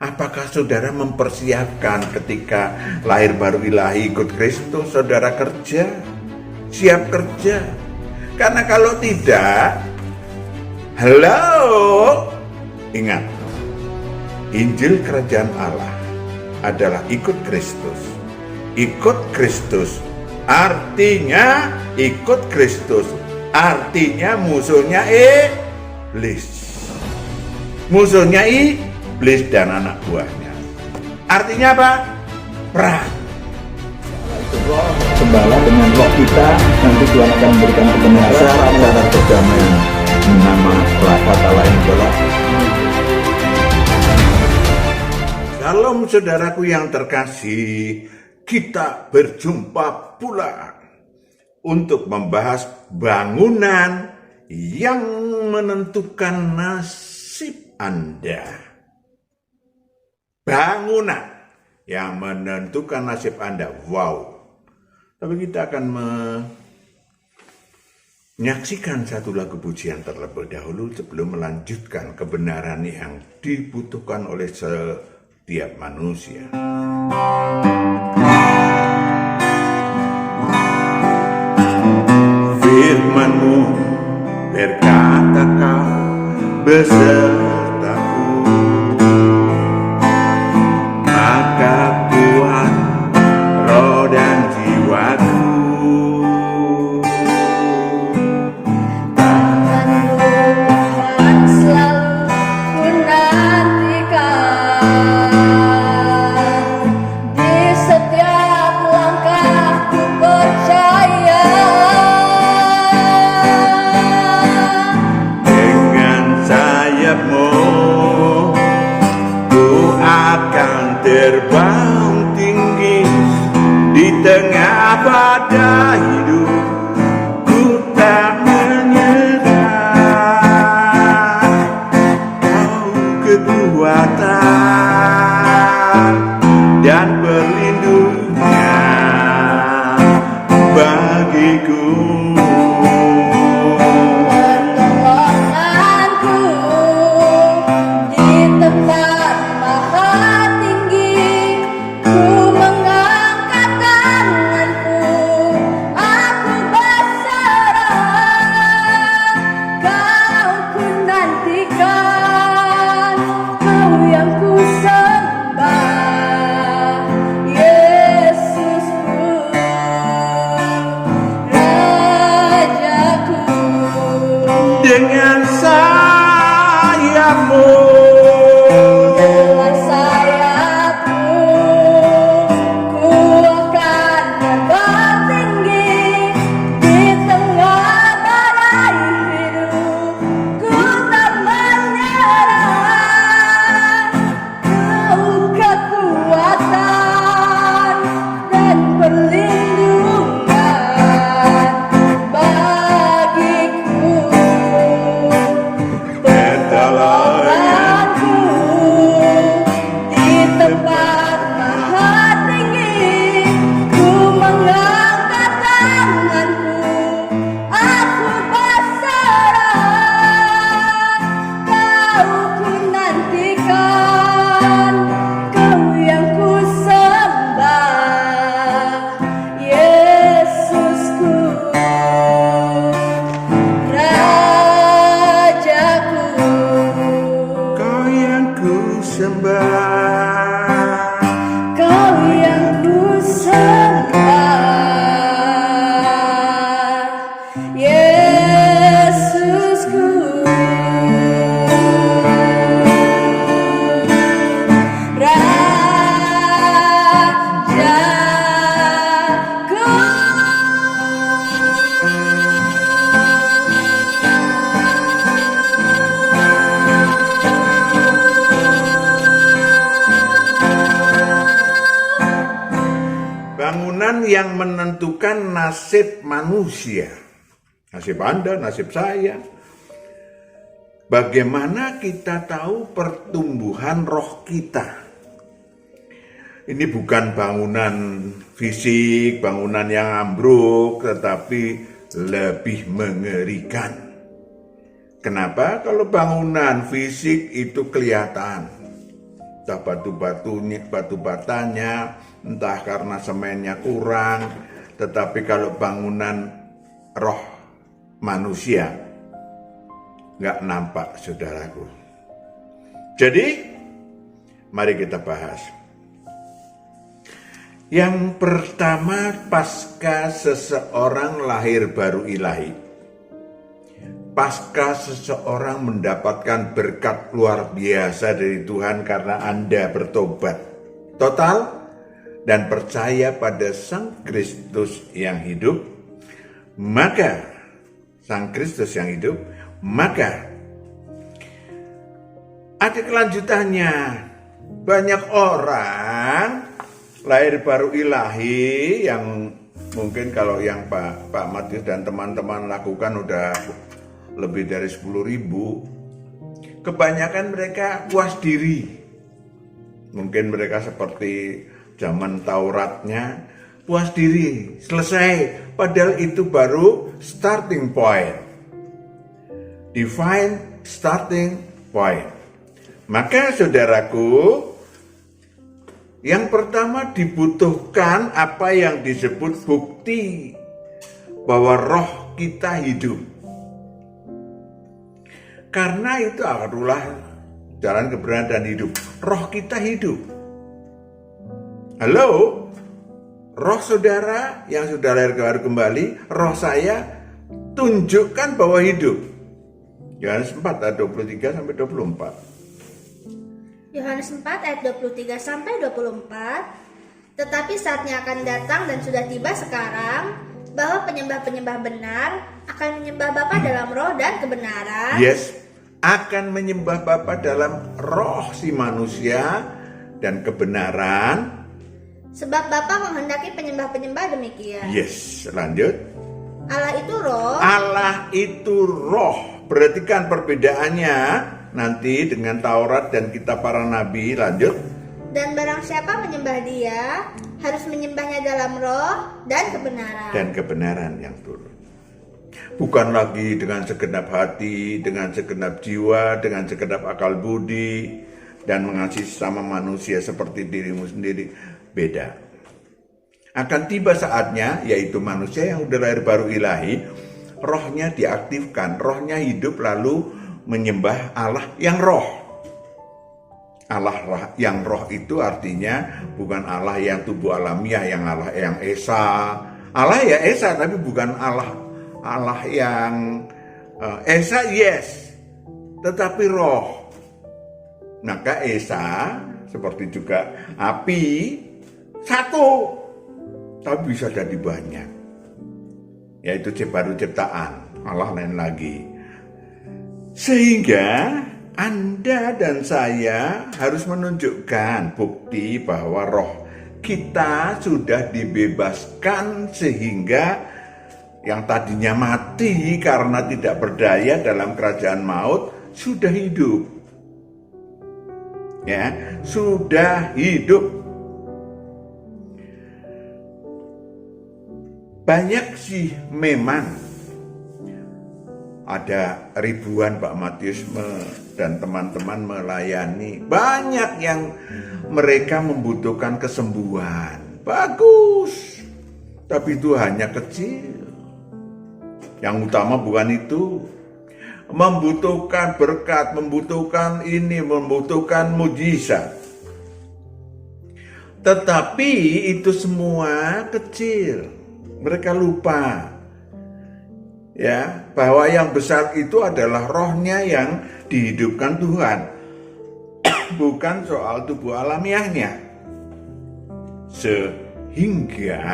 Apakah saudara mempersiapkan ketika lahir baru ilahi ikut Kristus, saudara kerja, siap kerja? Karena kalau tidak, ingat, Injil Kerajaan Allah adalah ikut Kristus. Ikut Kristus artinya ikut Kristus, artinya musuhnya iblis. Musuhnya iblis dan anak buahnya. Artinya apa? Perang. Itu roh gembala dengan roh kita, nanti Tuhan akan memberikan kebenaran, syarat perdamaian. Nama kata lain adalah Shalom saudaraku yang terkasih, kita berjumpa pula untuk membahas bangunan yang menentukan nasib Anda. Bangunan yang menentukan nasib Anda. Wow. Tapi kita akan menyaksikan satu lagu pujian terlebih dahulu sebelum melanjutkan kebenaran yang dibutuhkan oleh setiap manusia. Firman-Mu berkata Kau besertaku, maka kuat roh dan jiwaku. Tangan-Mu yang selalu ku nantikan, di setiap langkah ku percaya. Dengan sayap-Mu ku akan terbang tinggi di tengah badai hidup. Ku tak menyerah, Kau kekuatan dan perlindungan bagiku. Pertolonganku di tempat maha tinggi, ku mengangkat tanganku, aku berserah. Kau ku nantikan, Kau yang ku sembah, Yesusku, Rajaku. Dengan sayap-Mu Dengan sayap-Mu ku akan terbang tinggi di tengah badai hidup. Ku tak menyerah, Kau kekuatan dan perlindungan bagiku. Pertolonganku di tempat maha tinggi, ku mengangkat tanganku, aku berserah. Kau ku nantikan, Kau yang ku sembah, Yesusku, Rajaku. Kau yang ku sembah. Kau yang ku sembah, Yesusku, Rajaku. Bangunan yang menentukan nasib manusia, nasib Anda, nasib saya. Bagaimana kita tahu pertumbuhan roh kita? Ini bukan bangunan fisik, bangunan yang ambruk, tetapi lebih mengerikan. Kenapa? Kalau bangunan fisik itu kelihatan, entah batu batanya, entah karena semennya kurang. Tetapi kalau bangunan roh manusia nggak nampak, saudaraku. Jadi mari kita bahas. Yang pertama, pasca seseorang lahir baru ilahi. Pasca seseorang mendapatkan berkat luar biasa dari Tuhan karena Anda bertobat total dan percaya pada Sang Kristus yang hidup, maka ada kelanjutannya. Banyak orang lahir baru ilahi yang mungkin kalau yang Pak Matius dan teman-teman lakukan udah lebih dari 10.000. Kebanyakan mereka puas diri. Mungkin mereka seperti zaman Tauratnya, puas diri, selesai. Padahal itu baru starting point. Divine starting point. Maka saudaraku, yang pertama dibutuhkan apa yang disebut bukti bahwa roh kita hidup. Karena itu adalah jalan kebenaran dan hidup. Roh kita hidup. Halo? Roh saudara yang sudah lahir baru kembali, roh saya tunjukkan bahwa hidup. Yohanes 4 ayat 23 sampai 24. Yohanes 4 ayat 23 sampai 24. Tetapi saatnya akan datang dan sudah tiba sekarang bahwa penyembah-penyembah benar akan menyembah Bapa dalam roh dan kebenaran. Yes, akan menyembah Bapa dalam roh si manusia dan kebenaran. Sebab Bapa menghendaki penyembah-penyembah demikian. Yes, lanjut. Allah itu roh. Allah itu roh. Perhatikan perbedaannya nanti dengan Taurat dan kitab para nabi. Lanjut. Dan barang siapa menyembah Dia harus menyembahnya dalam roh dan kebenaran. Dan kebenaran yang turun. Bukan lagi dengan segenap hati, dengan segenap jiwa, dengan segenap akal budi, dan mengasihi sama manusia seperti dirimu sendiri. Beda. Akan tiba saatnya, yaitu manusia yang sudah lahir baru ilahi, rohnya diaktifkan, rohnya hidup lalu menyembah Allah yang roh. Allah yang roh itu artinya bukan Allah yang tubuh alamiah, yang Allah yang Esa. Allah ya Esa, tapi bukan Allah yang Esa, yes, tetapi roh. Maka Esa seperti juga api, satu, tapi bisa jadi banyak. Yaitu baru ciptaan, Allah lain lagi. Sehingga Anda dan saya harus menunjukkan bukti bahwa roh kita sudah dibebaskan sehingga yang tadinya mati karena tidak berdaya dalam kerajaan maut sudah hidup. Ya, sudah hidup. Banyak sih memang ada ribuan Pak Matius dan teman-teman melayani. Banyak yang mereka membutuhkan kesembuhan. Bagus. Tapi itu hanya kecil. Yang utama bukan itu. Membutuhkan berkat, membutuhkan ini, membutuhkan mujizat. Tetapi itu semua kecil. Mereka lupa ya bahwa yang besar itu adalah rohnya yang dihidupkan Tuhan. Bukan soal tubuh alamiahnya. Sehingga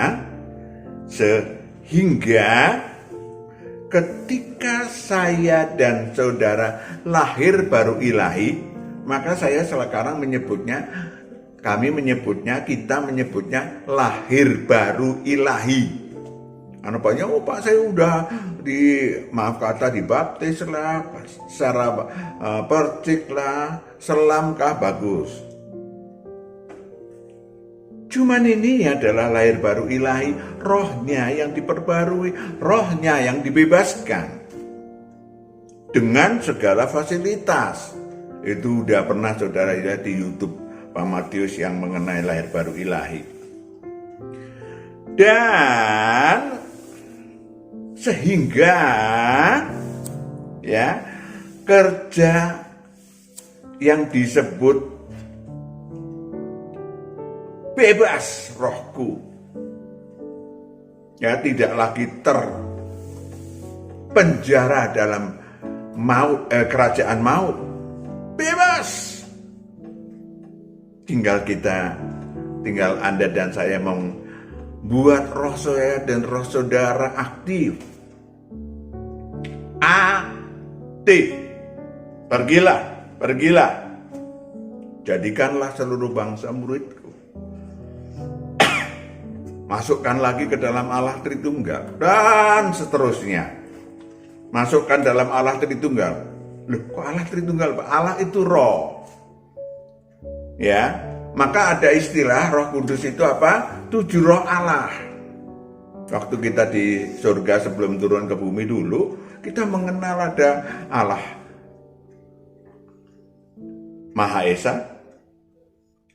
ketika saya dan saudara lahir baru ilahi, maka saya sekarang kita menyebutnya lahir baru ilahi. Anak banyak, oh Pak saya udah dibaptis lah, secara percik lah, selam kah, bagus. Cuman ini adalah lahir baru ilahi, rohnya yang diperbarui, rohnya yang dibebaskan. Dengan segala fasilitas. Itu udah pernah saudara lihat di YouTube Pak Matius yang mengenai lahir baru ilahi. Dan sehingga ya kerja yang disebut bebas rohku ya tidak lagi terpenjara dalam kerajaan maut, bebas. Tinggal Anda dan saya membuat roh saya dan roh saudara aktif. Pergilah, jadikanlah seluruh bangsa muridku. Masukkan lagi ke dalam Allah Tritunggal dan seterusnya. Masukkan dalam Allah Tritunggal. Loh, kok Allah Tritunggal, Pak? Allah itu roh. Ya, maka ada istilah Roh Kudus itu apa? 7 roh Allah. Waktu kita di surga sebelum turun ke bumi dulu, kita mengenal ada Allah Maha Esa,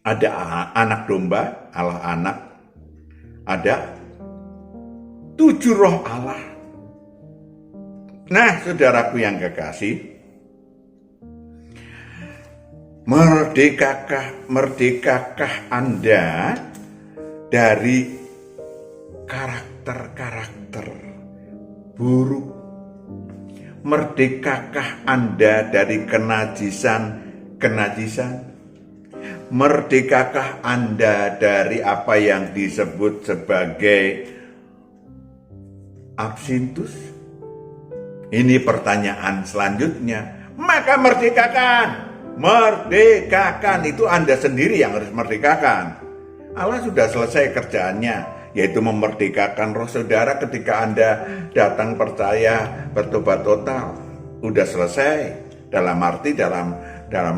ada anak domba, Allah anak, ada 7 roh Allah. Nah, saudaraku yang kekasih, merdekakah Anda dari karakter-karakter buruk? Merdekakah Anda dari kenajisan? Merdekakah Anda dari apa yang disebut sebagai absintus? Ini pertanyaan selanjutnya. Maka merdekakan itu Anda sendiri yang harus merdekakan. Allah sudah selesai kerjaannya, yaitu memerdekakan roh saudara ketika Anda datang percaya bertobat total. Udah selesai. Dalam arti dalam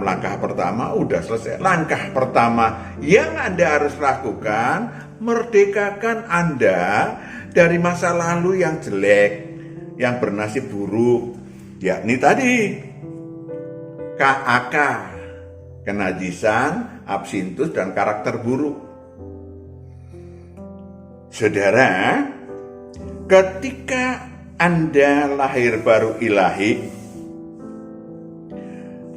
langkah pertama udah selesai. Langkah pertama yang Anda harus lakukan, merdekakan Anda dari masa lalu yang jelek, yang bernasib buruk, yakni tadi KAK, kenajisan, absintus, dan karakter buruk. Saudara, ketika Anda lahir baru ilahi,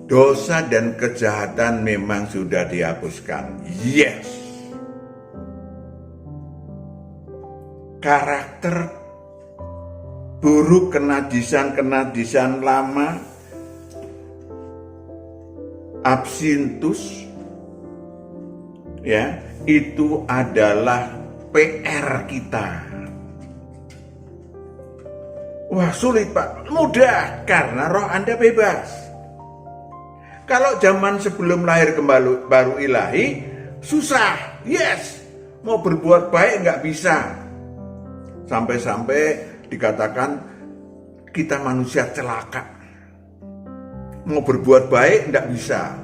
dosa dan kejahatan memang sudah dihapuskan. Yes. Karakter buruk, kenajisan lama, absintus, ya, itu adalah PR kita. Wah, sulit, Pak. Mudah, karena roh Anda bebas. Kalau zaman sebelum lahir kembali baru ilahi, susah. Yes, mau berbuat baik nggak bisa. Sampai-sampai dikatakan kita manusia celaka. Mau berbuat baik nggak bisa.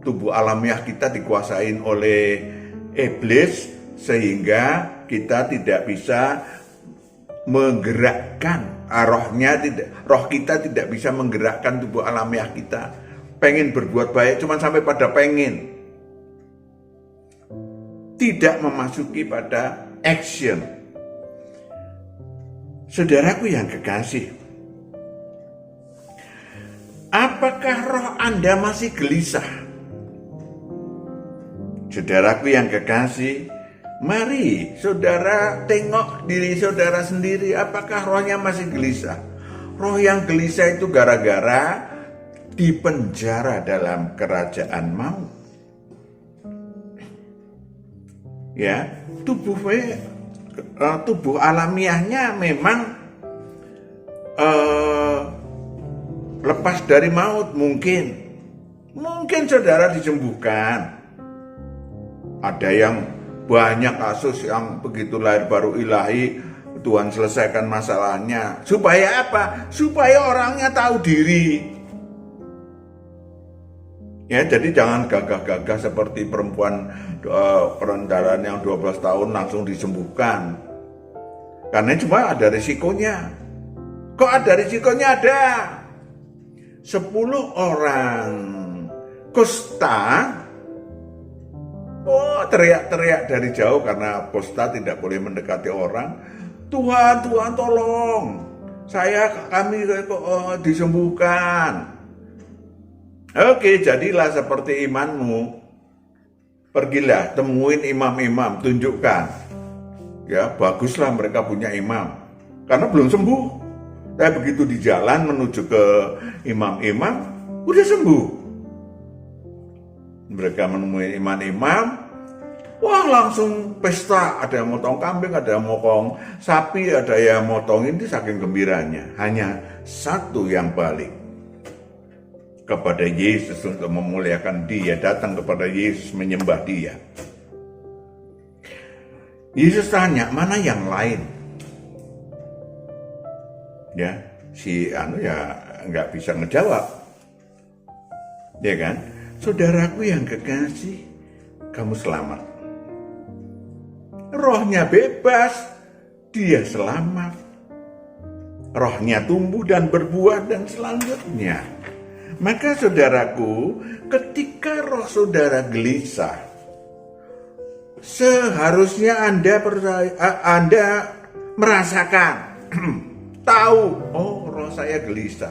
Tubuh alamiah kita dikuasain oleh iblis sehingga kita tidak bisa menggerakkan roh kita tidak bisa menggerakkan tubuh alamiah kita. Pengen berbuat baik cuma sampai pada pengen, tidak memasuki pada action. Saudaraku yang kekasih, apakah roh Anda masih gelisah? Saudaraku yang kekasih, mari saudara tengok diri saudara sendiri, apakah rohnya masih gelisah? Roh yang gelisah itu gara-gara dipenjara dalam kerajaan maut. Ya, tubuh alamiahnya memang lepas dari maut. Mungkin saudara disembuhkan. Ada yang banyak kasus yang begitu lahir baru ilahi, Tuhan selesaikan masalahnya. Supaya apa? Supaya orangnya tahu diri. Ya, jadi jangan gagah-gagah seperti perempuan perendaran yang 12 tahun langsung disembuhkan. Karena cuma ada risikonya. Kok ada risikonya? Ada 10 orang kusta teriak-teriak dari jauh karena apostat tidak boleh mendekati orang. Tuhan, Tuhan tolong. Kami disembuhkan. Oke, jadilah seperti imanmu. Pergilah, temuin imam-imam, tunjukkan. Ya, baguslah mereka punya imam. Karena belum sembuh. Tapi begitu di jalan menuju ke imam-imam, udah sembuh. Mereka menemui imam-imam, wah langsung pesta. Ada yang motong kambing, ada yang motong sapi, ada yang motong ini saking gembiranya. Hanya satu yang balik kepada Yesus untuk memuliakan Dia, datang kepada Yesus menyembah Dia. Yesus tanya, mana yang lain? Ya, si nggak bisa ngejawab. Ya kan? Saudaraku yang kekasih, kamu selamat. Rohnya bebas, dia selamat. Rohnya tumbuh dan berbuah dan selanjutnya. Maka saudaraku, ketika roh saudara gelisah, seharusnya Anda merasakan, tahu, oh roh saya gelisah.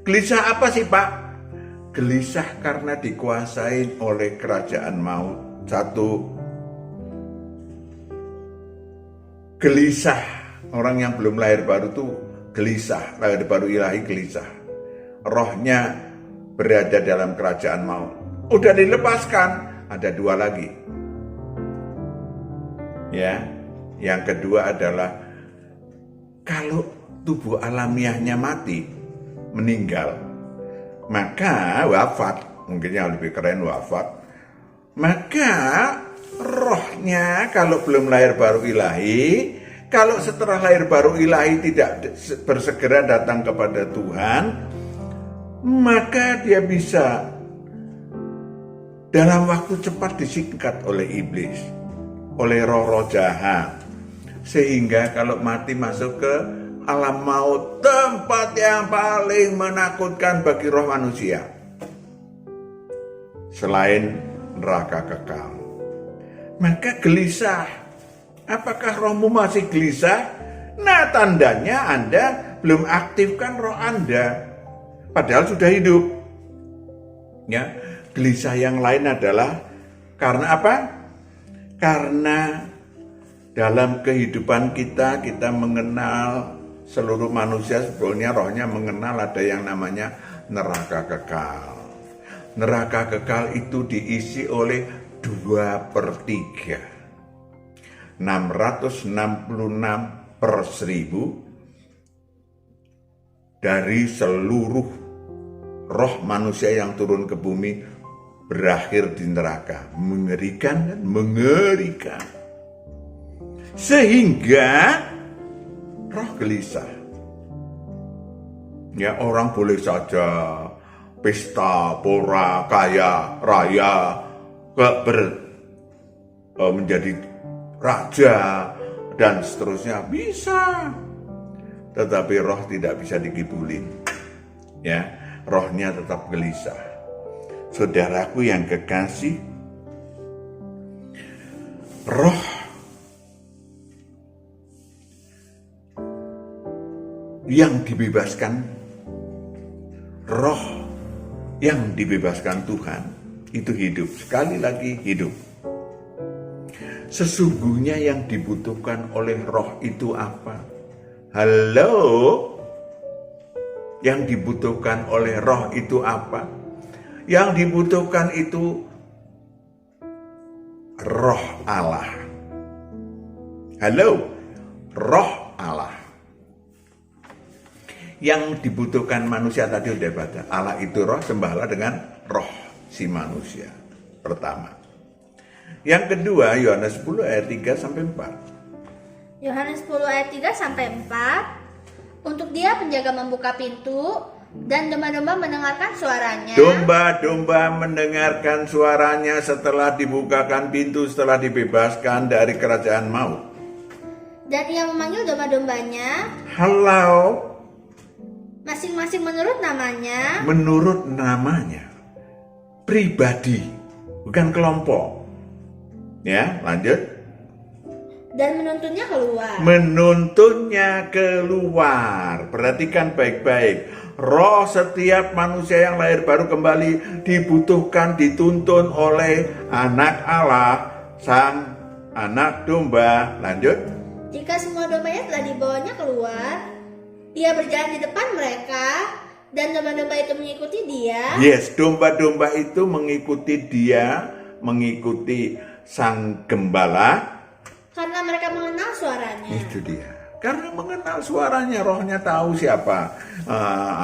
Gelisah apa sih Pak? Gelisah karena dikuasai oleh kerajaan maut. Satu, gelisah. Orang yang belum lahir baru tuh gelisah, lahir baru ilahi gelisah. Rohnya berada dalam kerajaan maut. Udah dilepaskan, ada dua lagi. Ya, yang kedua adalah kalau tubuh alamiahnya mati, meninggal, maka wafat, mungkin yang lebih keren wafat, maka rohnya kalau belum lahir baru ilahi, kalau setelah lahir baru ilahi tidak bersegera datang kepada Tuhan, maka dia bisa dalam waktu cepat disingkat oleh iblis, oleh roh-roh jahat. Sehingga kalau mati masuk ke alam maut, tempat yang paling menakutkan bagi roh manusia selain neraka kekal. Maka gelisah. Apakah rohmu masih gelisah? Nah, tandanya Anda belum aktifkan roh Anda, padahal sudah hidup. Ya, gelisah yang lain adalah karena apa? Karena dalam kehidupan kita mengenal seluruh manusia sebetulnya rohnya mengenal ada yang namanya neraka kekal. Neraka kekal itu diisi oleh 2/3. 666/1000 dari seluruh roh manusia yang turun ke bumi berakhir di neraka. Mengerikan dan mengerikan. Sehingga roh gelisah. Ya, orang boleh saja pesta, pora, kaya, raya, menjadi raja dan seterusnya bisa, tetapi roh tidak bisa dikibulin. Ya, rohnya tetap gelisah. Saudaraku yang kekasih, roh yang dibebaskan, roh yang dibebaskan Tuhan itu hidup. Sekali lagi hidup. Sesungguhnya yang dibutuhkan oleh roh itu apa? Halo? Yang dibutuhkan oleh roh itu apa? Yang dibutuhkan itu roh Allah. Halo? Roh Allah. Yang dibutuhkan manusia tadi udah baca. Allah itu roh, sembahlah dengan roh si manusia. Pertama. Yang kedua, Yohanes 10 ayat 3-4. Yohanes 10 ayat 3-4. Untuk Dia penjaga membuka pintu dan domba-domba mendengarkan suaranya. Domba-domba mendengarkan suaranya setelah dibukakan pintu, setelah dibebaskan dari kerajaan maut. Dan Ia memanggil domba-dombanya. Halo. Masing-masing menurut namanya. Menurut namanya. Pribadi, bukan kelompok. Ya, lanjut. Dan menuntunnya keluar. Menuntunnya keluar. Perhatikan baik-baik. Roh setiap manusia yang lahir baru kembali dibutuhkan, dituntun oleh anak Allah, sang anak domba. Lanjut. Jika semua dombanya telah dibawanya keluar, ia berjalan di depan mereka, dan domba-domba itu mengikuti dia. Yes, domba-domba itu mengikuti dia, mengikuti sang gembala. Karena mereka mengenal suaranya. Itu dia. Karena mengenal suaranya, rohnya tahu siapa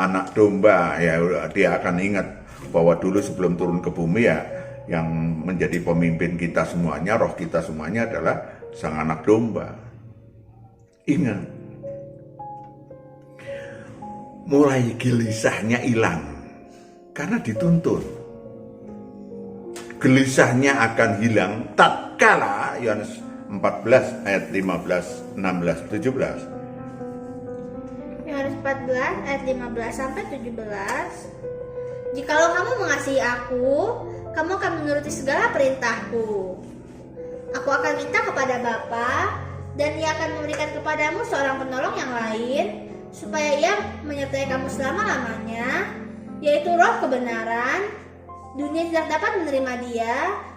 anak domba. Ya, dia akan ingat bahwa dulu sebelum turun ke bumi ya, yang menjadi pemimpin kita semuanya, roh kita semuanya adalah sang anak domba. Ingat. Mulai gelisahnya hilang karena dituntun. Gelisahnya akan hilang tatkala Yohanes 14 ayat 15, 16, 17. Yohanes 14 ayat 15 sampai 17. Jikalau kamu mengasihi aku, kamu akan menuruti segala perintahku. Aku akan minta kepada Bapa, dan ia akan memberikan kepadamu seorang penolong yang lain, supaya ia menyertai kamu selama-lamanya, yaitu roh kebenaran. Dunia tidak dapat menerima dia,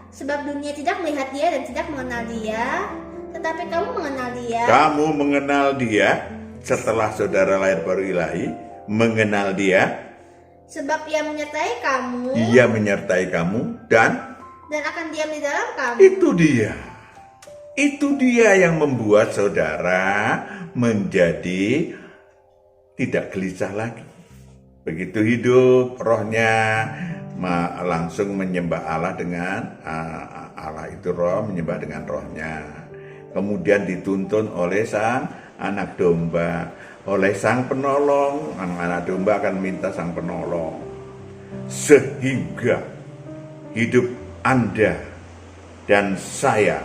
sebab dunia tidak melihat dia dan tidak mengenal dia, tetapi kamu mengenal dia. Kamu mengenal dia setelah saudara lahir baru ilahi, mengenal dia. Sebab ia menyertai kamu. Dia menyertai kamu dan akan diam di dalam kamu. itu dia. Itu dia yang membuat saudara menjadi tidak gelisah lagi. Begitu hidup rohnya langsung menyembah Allah dengan Allah itu roh, menyembah dengan rohnya. Kemudian dituntun oleh sang anak domba, oleh sang penolong. Anak domba akan minta sang penolong, sehingga hidup Anda dan saya.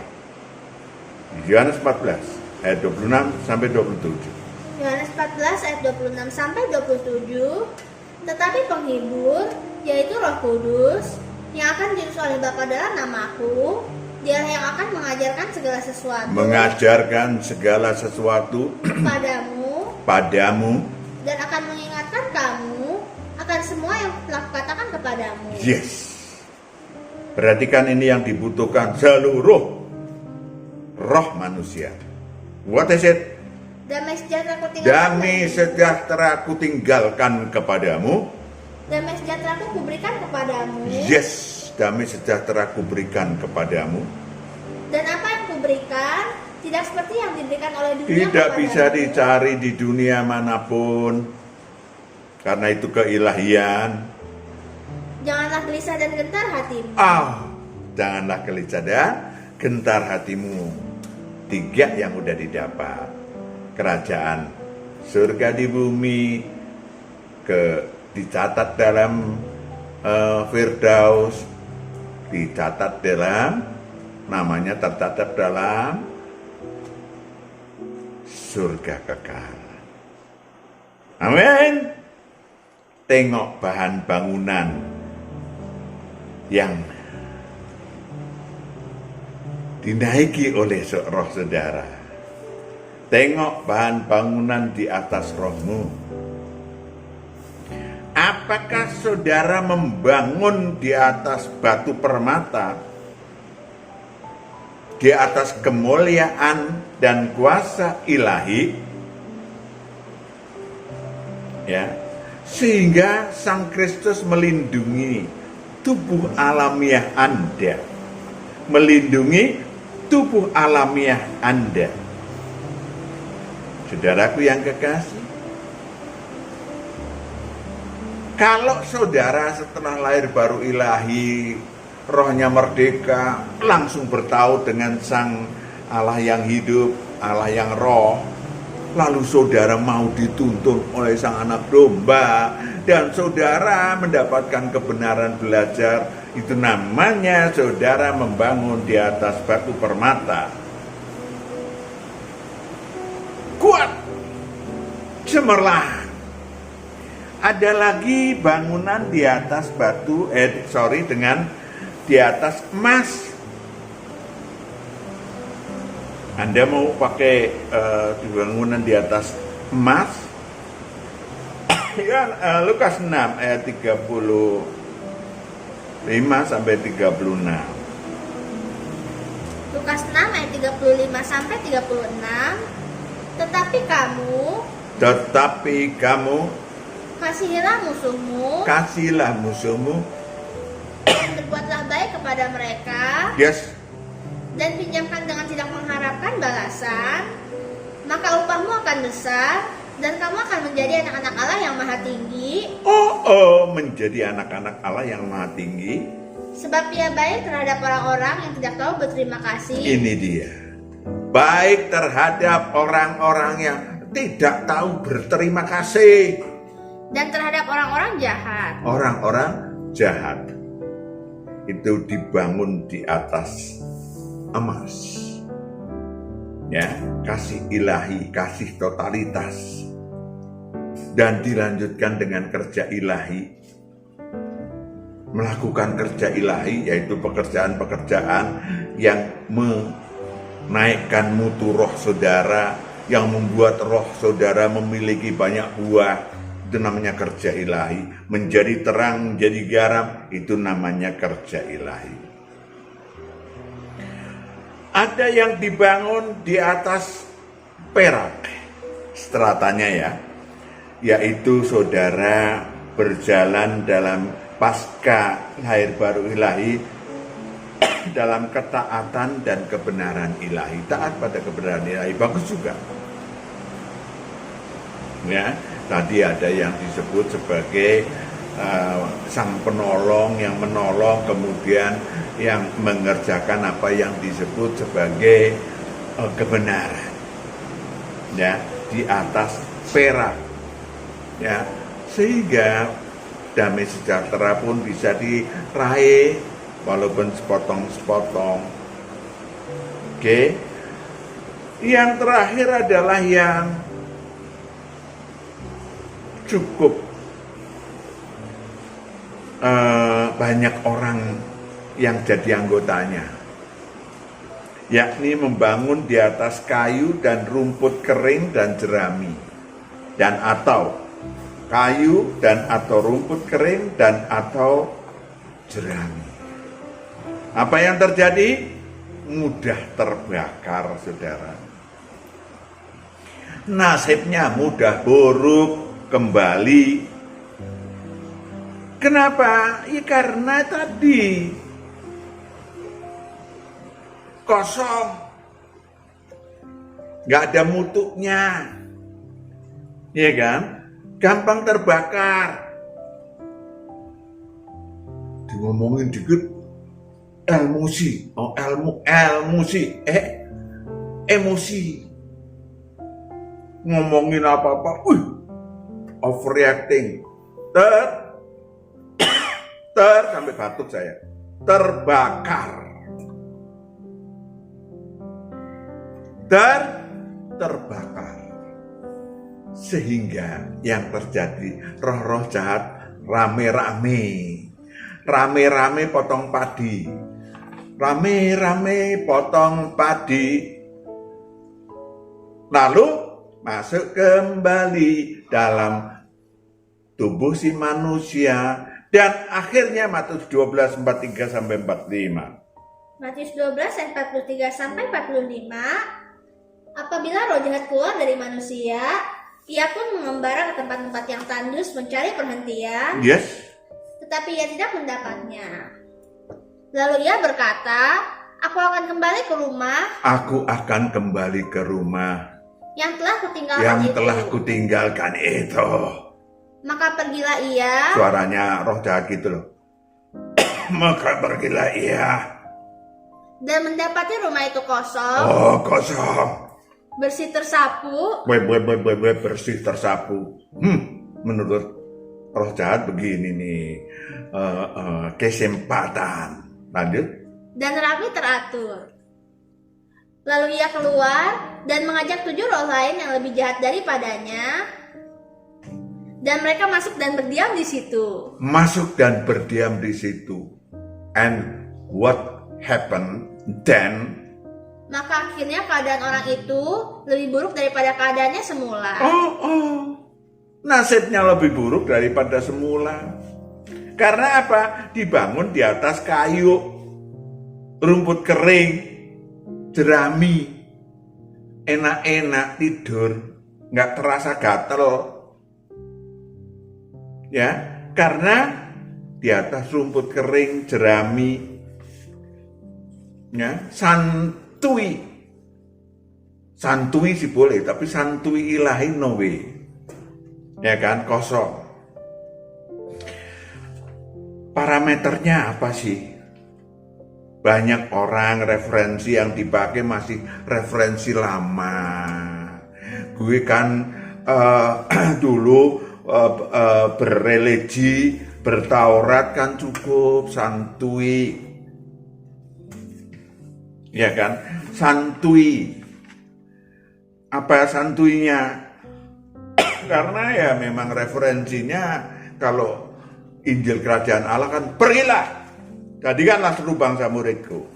Yohanes 14 ayat 26 sampai 27. Yohanes 14 ayat 26 sampai 27. Tetapi penghibur, yaitu Roh Kudus, yang akan diutus oleh Bapa dalam namaku, dialah yang akan mengajarkan segala sesuatu. Mengajarkan segala sesuatu padamu dan akan mengingatkan kamu akan semua yang telah kukatakan kepadamu. Yes. Perhatikan, ini yang dibutuhkan seluruh roh manusia. What is it? Damai sejahtera ku tinggalkan kepadamu. Damai sejahtera ku berikan kepadamu. Yes, damai sejahtera ku berikan kepadamu. Dan apa yang ku berikan tidak seperti yang diberikan oleh dunia. Tidak bisa dicari di dunia manapun, karena itu keilahian. Janganlah gelisah dan gentar hatimu. Janganlah gelisah dan gentar hatimu. 3 yang udah didapat. Kerajaan surga di bumi, dicatat dalam Firdaus, dicatat dalam, namanya tercatat dalam surga kekal. Amin. Tengok bahan bangunan yang dinaiki oleh roh saudara. Tengok bahan bangunan di atas rohmu. Apakah saudara membangun di atas batu permata, di atas kemuliaan dan kuasa ilahi, ya, sehingga Sang Kristus melindungi tubuh alamiah Anda, melindungi tubuh alamiah Anda. Saudaraku yang kekasih, kalau saudara setelah lahir baru ilahi, rohnya merdeka, langsung bertaut dengan Sang Allah yang hidup, Allah yang roh, lalu saudara mau dituntun oleh Sang anak domba, dan saudara mendapatkan kebenaran belajar, itu namanya saudara membangun di atas batu permata. Kuat, cemerlang. Ada lagi bangunan di atas batu, dengan di atas emas. Anda mau pakai bangunan di atas emas? Ya, Lukas 6 ayat 35 sampai 36. Lukas 6 ayat 35 sampai 36. Tetapi kamu kasihilah musuhmu dan berbuatlah baik kepada mereka, Yes. dan pinjamkan dengan tidak mengharapkan balasan, maka upahmu akan besar dan kamu akan menjadi anak-anak Allah yang maha tinggi, Menjadi anak-anak Allah yang maha tinggi. sebab ia baik terhadap orang-orang yang tidak tahu berterima kasih. Ini dia. Baik terhadap orang-orang yang tidak tahu berterima kasih. Dan terhadap orang-orang jahat. Orang-orang jahat itu dibangun di atas emas. Ya, kasih ilahi, kasih totalitas. Dan dilanjutkan dengan kerja ilahi. Melakukan kerja ilahi, yaitu pekerjaan-pekerjaan yang menaikkan mutu roh saudara, yang membuat roh saudara memiliki banyak buah. Itu namanya kerja ilahi. Menjadi terang, menjadi garam, itu namanya kerja ilahi. Ada yang dibangun di atas perak, stratanya ya, yaitu saudara berjalan dalam pasca lahir baru ilahi dalam ketaatan dan kebenaran ilahi. Taat pada kebenaran ilahi, bagus juga. Ya, tadi ada yang disebut sebagai sang penolong yang menolong, kemudian yang mengerjakan apa yang disebut sebagai kebenaran. Ya, di atas perak. Ya, sehingga damai sejahtera pun bisa diraih walaupun sepotong-sepotong. Oke. Yang terakhir adalah yang cukup banyak orang yang jadi anggotanya, yakni membangun di atas kayu dan rumput kering dan jerami, dan atau kayu dan atau rumput kering dan atau jerami. Apa yang terjadi? Mudah terbakar, saudara. Nasibnya mudah buruk kembali. Kenapa? Ya karena tadi kosong, nggak ada mutunya, ya kan? Gampang terbakar. Ngomongin dikit emosi, emosi. Ngomongin apa-apa, overreacting, sampai batuk saya, terbakar, terbakar. Sehingga yang terjadi, roh-roh jahat rame-rame potong padi, potong padi, lalu masuk kembali dalam tubuh si manusia, dan akhirnya Matius 12 43 sampai 45. Matius 12 ayat 43 sampai 45. Apabila roh jahat keluar dari manusia, ia pun mengembara ke tempat-tempat yang tandus mencari perhentian. Yes. Tetapi ia tidak mendapatnya. Lalu ia berkata, aku akan kembali ke rumah yang telah kutinggalkan itu. Maka pergilah ia. Suaranya roh jahat gitu loh. Maka pergilah ia. Dan mendapati rumah itu kosong. Oh, kosong. Bersih tersapu. Bersih tersapu. Menurut roh jahat begini nih, kesempatan. Lanjut. Dan rapi teratur. Lalu ia keluar dan mengajak 7 roh lain yang lebih jahat daripadanya. Dan mereka masuk dan berdiam di situ. And what happened then? maka akhirnya keadaan orang itu lebih buruk daripada keadaannya semula. Nasibnya lebih buruk daripada semula. Karena apa? Dibangun di atas kayu, rumput kering, jerami, enak-enak tidur, nggak terasa gatel. Ya, karena di atas rumput kering, jerami, ya, santuy sih boleh, tapi santuy ilahi no way. Ya kan, kosong. Parameternya apa sih? Banyak orang referensi yang dipakai masih referensi lama. Gue kan dulu berreligi, bertaurat kan cukup santuy. Ya kan, santuy. Apa santuinya? Karena ya memang referensinya kalau Injil Kerajaan Allah kan pergilah, jadikanlah seru bangsa muridku.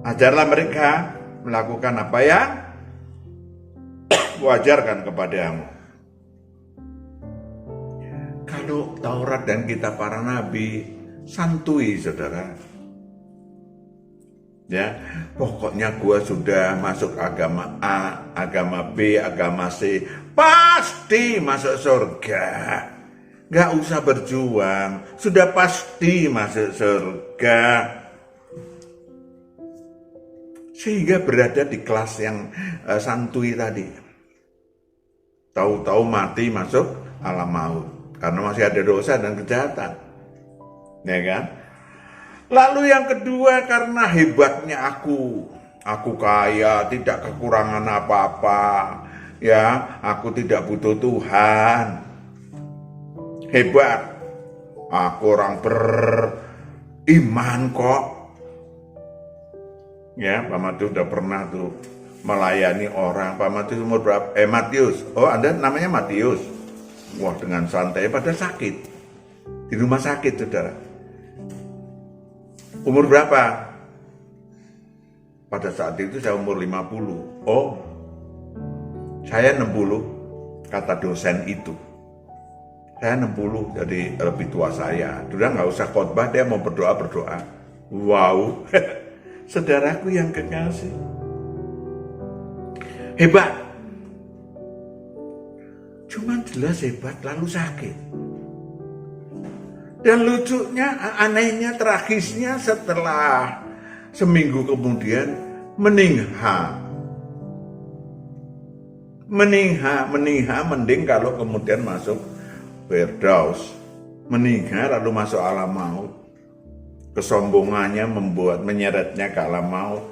Ajarlah mereka melakukan apa yang kuajarkan kepadamu. Kalau Taurat dan kitab para nabi santuy, saudara. Ya, pokoknya gua sudah masuk agama A, agama B, agama C, pasti masuk surga. Gak usah berjuang, sudah pasti masuk surga. Sehingga berada di kelas yang santuy tadi. Tahu-tahu mati masuk alam maut karena masih ada dosa dan kejahatan. Ya kan? Lalu yang kedua, karena hebatnya aku kaya, tidak kekurangan apa-apa, ya, aku tidak butuh Tuhan. Hebat, aku orang beriman kok. Ya, Pak Matius udah pernah tuh melayani orang. Pak Matius umur berapa? Matius, oh Anda namanya Matius. Wah, dengan santai, padahal sakit, di rumah sakit, saudara. Umur berapa? Pada saat itu saya umur 50. Oh, saya 60, kata dosen itu. Saya 60, jadi lebih tua saya. Sudah nggak usah khotbah, dia mau berdoa. Wow, saudaraku yang kekasih. Hebat. Cuman jelas hebat, lalu sakit. Dan lucunya, anehnya, tragisnya setelah seminggu kemudian meningha. Mending kalau kemudian masuk Firdaus. Meningha lalu masuk alam maut. Kesombongannya menyeretnya ke alam maut.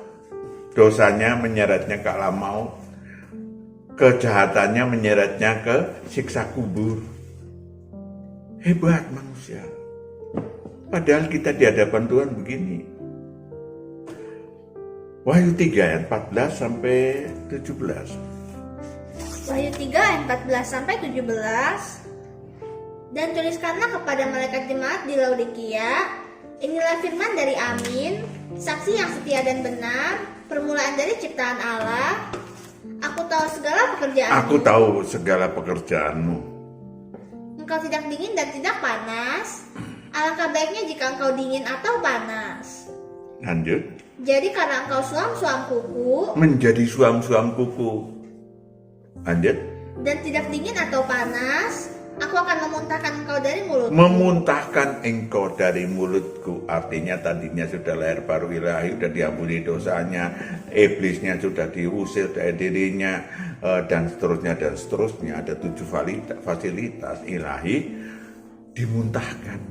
Dosanya menyeretnya ke alam maut. Kejahatannya menyeretnya ke siksa kubur. Hebat manusia. Padahal kita di hadapan Tuhan begini. Wahyu 3 ayat 14 sampai 17. Wahyu 3 ayat 14 sampai 17. Dan tuliskanlah kepada malaikat jemaat di Laodikia, inilah firman dari Amin, saksi yang setia dan benar, permulaan dari ciptaan Allah. Aku tahu segala pekerjaanmu. Aku tahu segala pekerjaanmu. Engkau tidak dingin dan tidak panas. Alangkah baiknya jika engkau dingin atau panas. Lanjut. Jadi karena engkau suam-suam kuku, menjadi suam-suam kuku. Lanjut. Dan tidak dingin atau panas, aku akan memuntahkan engkau dari mulutku. Memuntahkan engkau dari mulutku. Artinya tadinya sudah lahir baru ilahi, sudah diampuni dosanya, iblisnya sudah diusir dari dirinya, dan seterusnya. Ada 7 fasilitas ilahi dimuntahkan.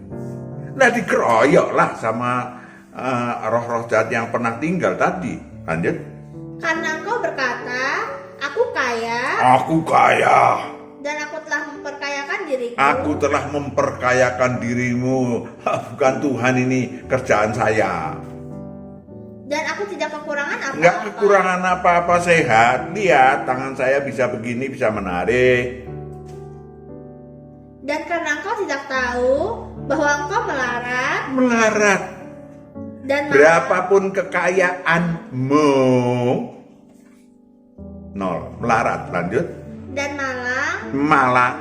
Nah, dikeroyok lah sama roh-roh jahat yang pernah tinggal tadi. Lanjut. Karena engkau berkata, aku kaya, dan aku telah memperkayakan diriku. Aku telah memperkayakan dirimu. Bukan Tuhan, ini kerjaan saya. Dan aku tidak kekurangan apa-apa. Enggak kekurangan apa-apa, sehat. Lihat, tangan saya bisa begini, bisa menarik. Dan karena engkau tidak tahu bahwa engkau melarat. Dan berapapun kekayaanmu, nol, melarat. Lanjut. Dan Malang,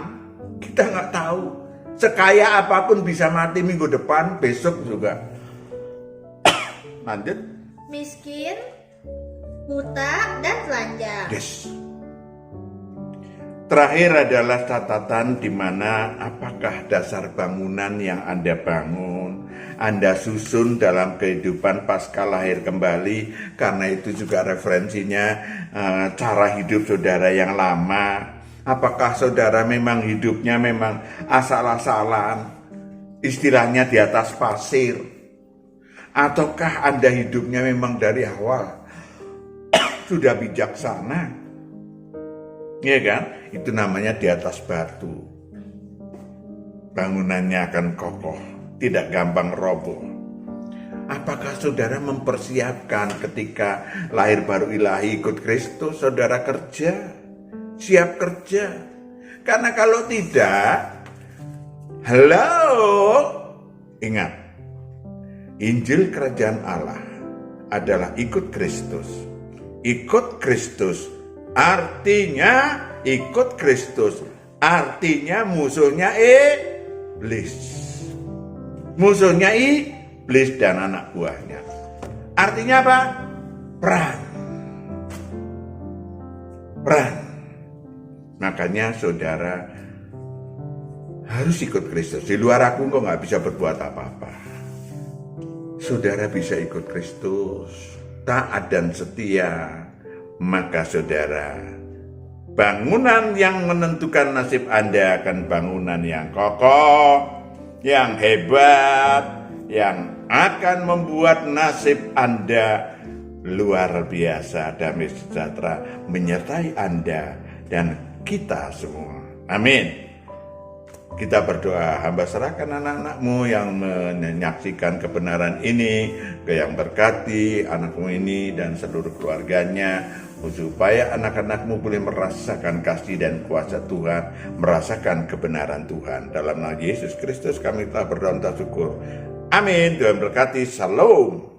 kita nggak tahu. Sekaya apapun bisa mati minggu depan, besok juga. Lanjut. miskin, buta, dan telanjang. Yes. Terakhir adalah catatan di mana apakah dasar bangunan yang Anda bangun, Anda susun dalam kehidupan pasca lahir kembali, karena itu juga referensinya cara hidup saudara yang lama. Apakah saudara memang hidupnya memang asal-asalan, istilahnya di atas pasir, ataukah Anda hidupnya memang dari awal sudah bijaksana? Iya kan? Itu namanya di atas batu. Bangunannya akan kokoh, tidak gampang roboh. Apakah saudara mempersiapkan ketika lahir baru ilahi ikut Kristus, saudara kerja, siap kerja? Karena kalau tidak, ingat, Injil Kerajaan Allah adalah ikut Kristus. Ikut Kristus artinya ikut Kristus, artinya musuhnya iblis. Musuhnya iblis dan anak buahnya. Artinya apa? Perang. Makanya saudara harus ikut Kristus. Di luar aku kok nggak bisa berbuat apa-apa. Saudara bisa ikut Kristus, taat dan setia. Maka saudara, bangunan yang menentukan nasib Anda akan bangunan yang kokoh, yang hebat, yang akan membuat nasib Anda luar biasa, damai sejahtera menyertai Anda dan kita semua. Amin. Kita berdoa, hamba serahkan anak-anakmu yang menyaksikan kebenaran ini, ke yang berkati anakmu ini dan seluruh keluarganya, supaya anak-anakmu boleh merasakan kasih dan kuasa Tuhan, merasakan kebenaran Tuhan. Dalam nama Yesus Kristus kami telah berdoa dan syukur. Amin. Tuhan berkati. Shalom.